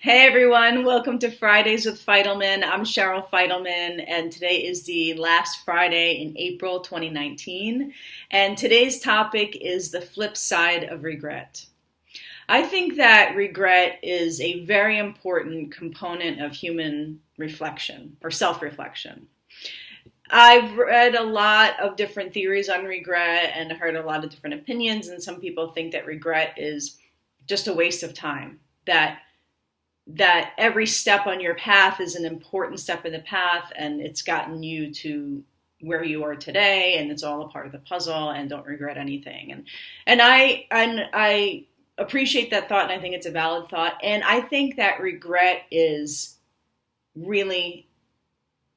Hey everyone, welcome to Fridays with Fidelman. I'm Cheryl Fidelman, and today is the last Friday in April 2019. And today's topic is the flip side of regret. I think that regret is a very important component of human reflection or self-reflection. I've read a lot of different theories on regret and heard a lot of different opinions, and some people think that regret is just a waste of time, that every step on your path is an important step in the path, and it's gotten you to where you are today, and it's all a part of the puzzle, and don't regret anything. And I appreciate that thought, and I think it's a valid thought. And I think that regret is really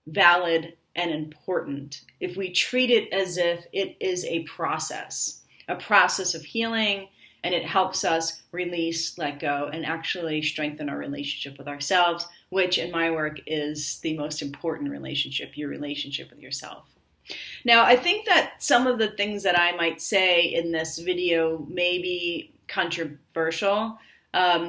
valid and important if we treat it as if it is a process of healing, and it helps us release, let go, and actually strengthen our relationship with ourselves, which in my work is the most important relationship, your relationship with yourself. Now, I think that some of the things that I might say in this video may be controversial.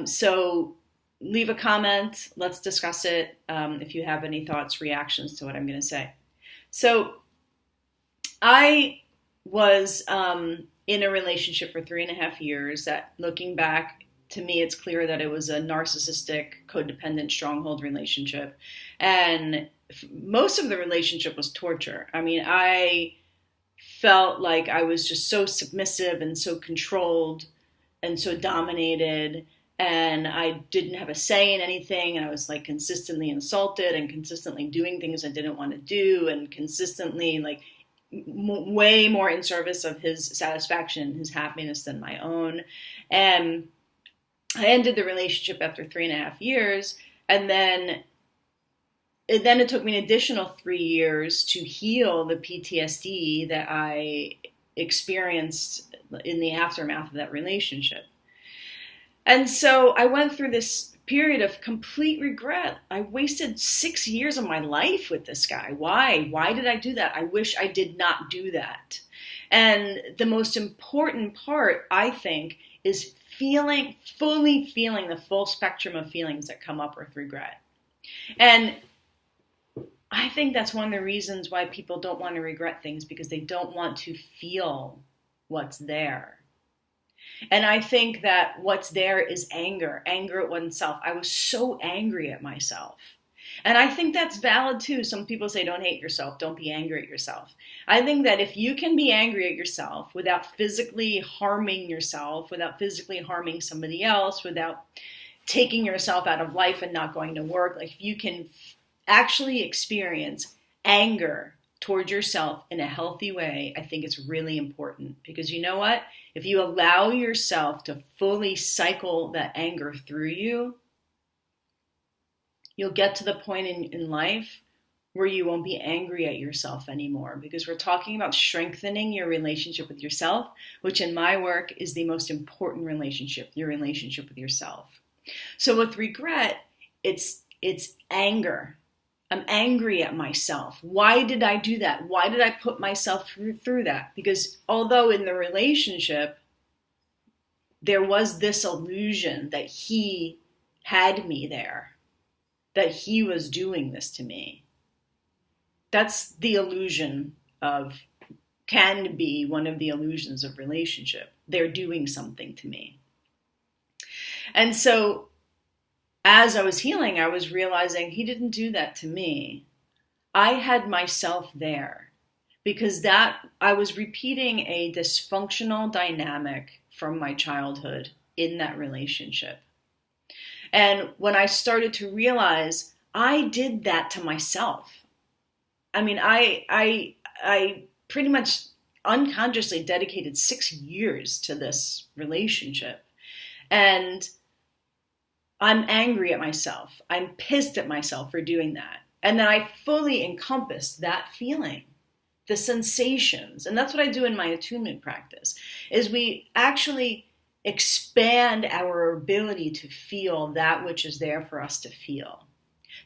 So leave a comment. Let's discuss it if you have any thoughts, reactions to what I'm going to say. So I was in a relationship for 3.5 years that, looking back, to me, it's clear that it was a narcissistic, codependent, stronghold relationship. And most of the relationship was torture. I mean, I felt like I was just so submissive and so controlled and so dominated, and I didn't have a say in anything, and I was like consistently insulted and consistently doing things I didn't want to do, and consistently like way more in service of his satisfaction, his happiness than my own. And I ended the relationship after 3.5 years, and then it took me an additional 3 years to heal the PTSD that I experienced in the aftermath of that relationship. And so I went through this period of complete regret. I wasted 6 years of my life with this guy. Why? Why did I do that? I wish I did not do that. And the most important part, I think, is fully feeling the full spectrum of feelings that come up with regret. And I think that's one of the reasons why people don't want to regret things, because they don't want to feel what's there. And I think that what's there is anger at oneself. I was so angry at myself. And I think that's valid too. Some people say, don't hate yourself, don't be angry at yourself. I think that if you can be angry at yourself without physically harming yourself, without physically harming somebody else, without taking yourself out of life and not going to work, like if you can actually experience anger towards yourself in a healthy way, I think it's really important. Because you know what? If you allow yourself to fully cycle that anger through you, you'll get to the point in life where you won't be angry at yourself anymore. Because we're talking about strengthening your relationship with yourself, which in my work is the most important relationship, your relationship with yourself. So with regret, it's anger. I'm angry at myself. Why did I do that? Why did I put myself through that? Because although in the relationship, there was this illusion that he had me there, that he was doing this to me. That's the illusion can be one of the illusions of relationship. They're doing something to me. And so as I was healing, I was realizing he didn't do that to me. I had myself there, because I was repeating a dysfunctional dynamic from my childhood in that relationship. And when I started to realize I did that to myself, I mean, I pretty much unconsciously dedicated 6 years to this relationship. And I'm angry at myself. I'm pissed at myself for doing that. And then I fully encompassed that feeling, the sensations. And that's what I do in my attunement practice, is we actually expand our ability to feel that which is there for us to feel.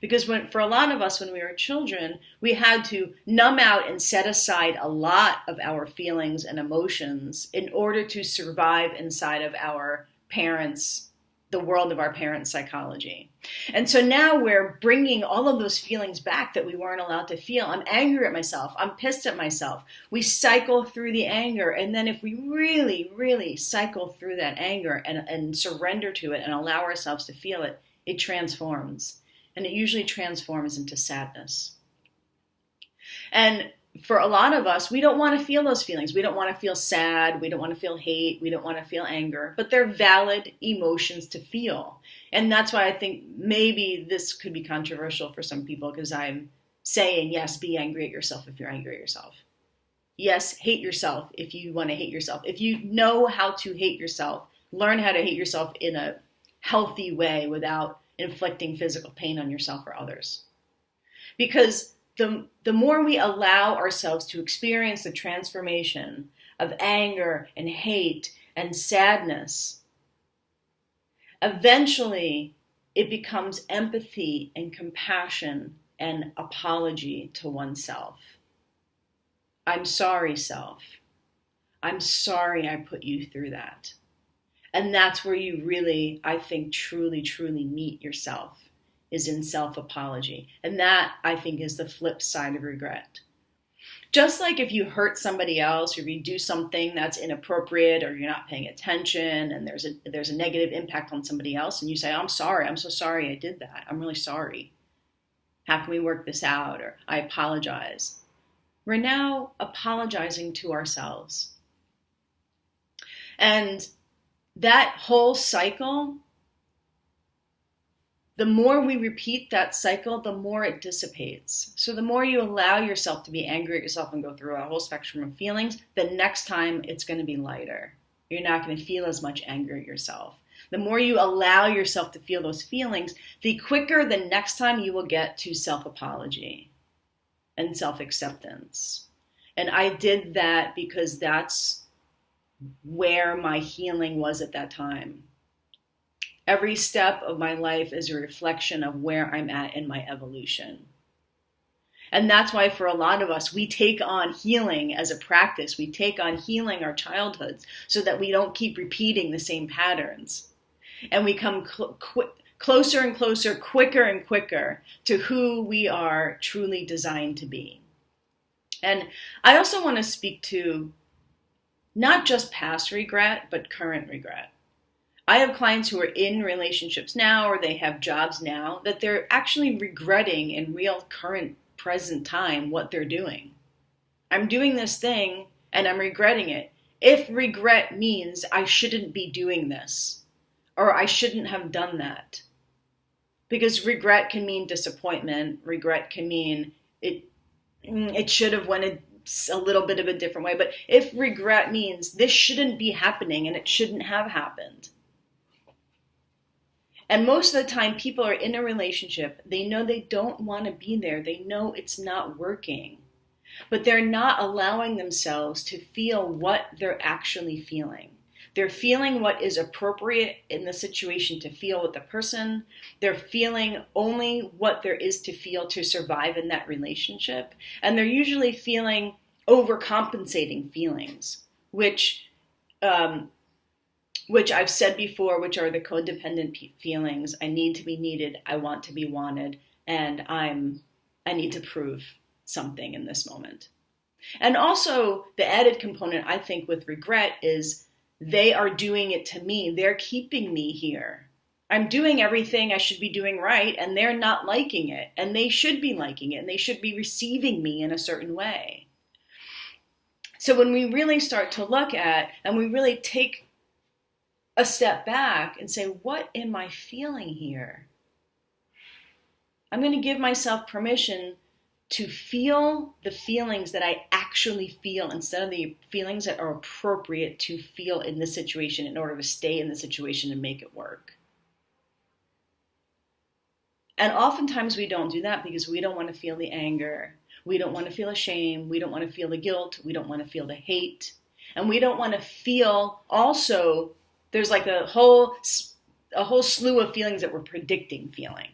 Because for a lot of us, when we were children, we had to numb out and set aside a lot of our feelings and emotions in order to survive inside of our parents' the world of our parents' psychology. And so now we're bringing all of those feelings back that we weren't allowed to feel. I'm angry at myself. I'm pissed at myself. We cycle through the anger. And then if we really, really cycle through that anger and surrender to it and allow ourselves to feel it, it transforms. And it usually transforms into sadness. And for a lot of us, we don't want to feel those feelings. We don't want to feel sad. We don't want to feel hate. We don't want to feel anger. But they're valid emotions to feel. And that's why I think maybe this could be controversial for some people, because I'm saying, yes, be angry at yourself if you're angry at yourself. Yes, hate yourself if you want to hate yourself. If you know how to hate yourself, learn how to hate yourself in a healthy way without inflicting physical pain on yourself or others. Because the more we allow ourselves to experience the transformation of anger and hate and sadness, eventually it becomes empathy and compassion and apology to oneself. I'm sorry, self. I'm sorry I put you through that. And that's where you really, I think, truly, truly meet yourself, is in self-apology. And that, I think, is the flip side of regret. Just like if you hurt somebody else, or you do something that's inappropriate, or you're not paying attention, and there's a negative impact on somebody else, and you say, I'm sorry, I'm so sorry I did that. I'm really sorry. How can we work this out? Or I apologize. We're now apologizing to ourselves. And that whole cycle, the more we repeat that cycle, the more it dissipates. So the more you allow yourself to be angry at yourself and go through a whole spectrum of feelings, the next time it's going to be lighter. You're not going to feel as much anger at yourself. The more you allow yourself to feel those feelings, the quicker the next time you will get to self-apology and self-acceptance. And I did that because that's where my healing was at that time. Every step of my life is a reflection of where I'm at in my evolution. And that's why for a lot of us, we take on healing as a practice. We take on healing our childhoods so that we don't keep repeating the same patterns. And we come closer and closer, quicker and quicker to who we are truly designed to be. And I also want to speak to not just past regret, but current regret. I have clients who are in relationships now, or they have jobs now, that they're actually regretting in real current present time what they're doing. I'm doing this thing and I'm regretting it. If regret means I shouldn't be doing this, or I shouldn't have done that. Because regret can mean disappointment. Regret can mean it should have went a little bit of a different way. But if regret means this shouldn't be happening and it shouldn't have happened. And most of the time people are in a relationship, they know they don't want to be there. They know it's not working. But they're not allowing themselves to feel what they're actually feeling. They're feeling what is appropriate in the situation to feel with the person. They're feeling only what there is to feel to survive in that relationship. And they're usually feeling overcompensating feelings, which I've said before, which are the codependent feelings. I need to be needed. I want to be wanted. And I need to prove something in this moment. And also the added component, I think, with regret is they are doing it to me. They're keeping me here. I'm doing everything I should be doing right, and they're not liking it. And they should be liking it, and they should be receiving me in a certain way. So when we really start to look at, and we really take a step back and say, what am I feeling here? I'm going to give myself permission to feel the feelings that I actually feel instead of the feelings that are appropriate to feel in this situation in order to stay in the situation and make it work. And oftentimes we don't do that because we don't want to feel the anger. We don't want to feel shame. We don't want to feel the guilt. We don't want to feel the hate. And we don't want to feel also, there's like a whole slew of feelings that we're predicting feeling.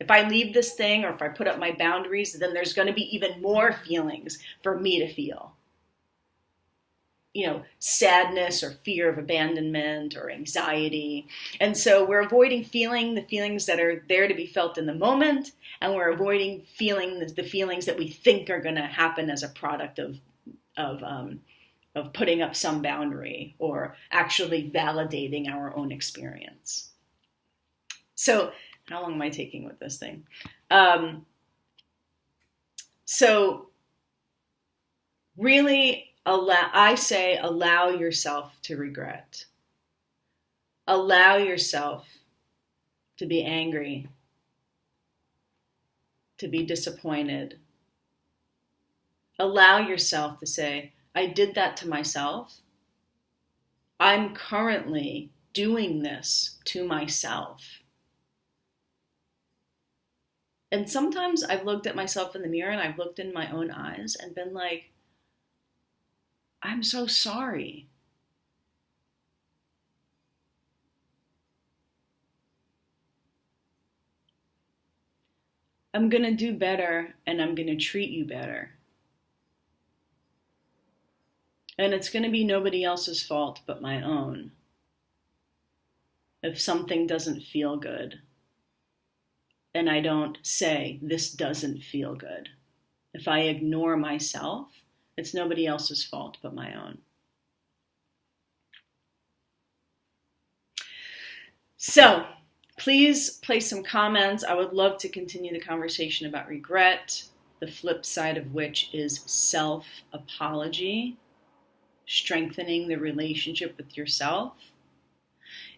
If I leave this thing or if I put up my boundaries, then there's going to be even more feelings for me to feel. sadness or fear of abandonment or anxiety. And so we're avoiding feeling the feelings that are there to be felt in the moment, and we're avoiding feeling the feelings that we think are going to happen as a product of putting up some boundary or actually validating our own experience. So how long am I taking with this thing? So really, allow yourself to regret. Allow yourself to be angry, to be disappointed. Allow yourself to say, I did that to myself. I'm currently doing this to myself. And sometimes I've looked at myself in the mirror and I've looked in my own eyes and been like, I'm so sorry. I'm going to do better and I'm going to treat you better. And it's going to be nobody else's fault but my own if something doesn't feel good. And I don't say, this doesn't feel good. If I ignore myself, it's nobody else's fault but my own. So please place some comments. I would love to continue the conversation about regret, the flip side of which is self-apology, strengthening the relationship with yourself,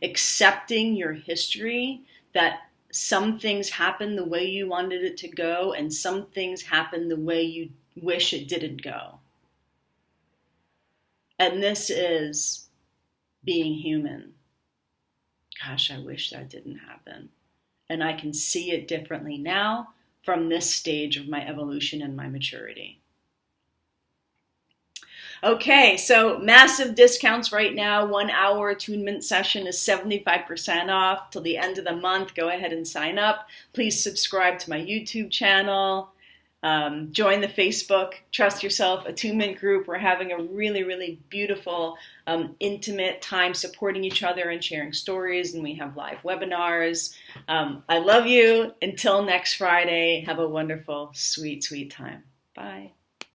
accepting your history, that some things happen the way you wanted it to go and some things happen the way you wish it didn't go. And this is being human. Gosh, I wish that didn't happen. And I can see it differently now from this stage of my evolution and my maturity. Okay, so massive discounts right now. 1 hour attunement session is 75% off till the end of the month. Go ahead and sign up. Please subscribe to my YouTube channel. Join the Facebook Trust Yourself Attunement group. We're having a really, really beautiful, intimate time supporting each other and sharing stories, and we have live webinars. I love you. Until next Friday, have a wonderful, sweet, sweet time. Bye.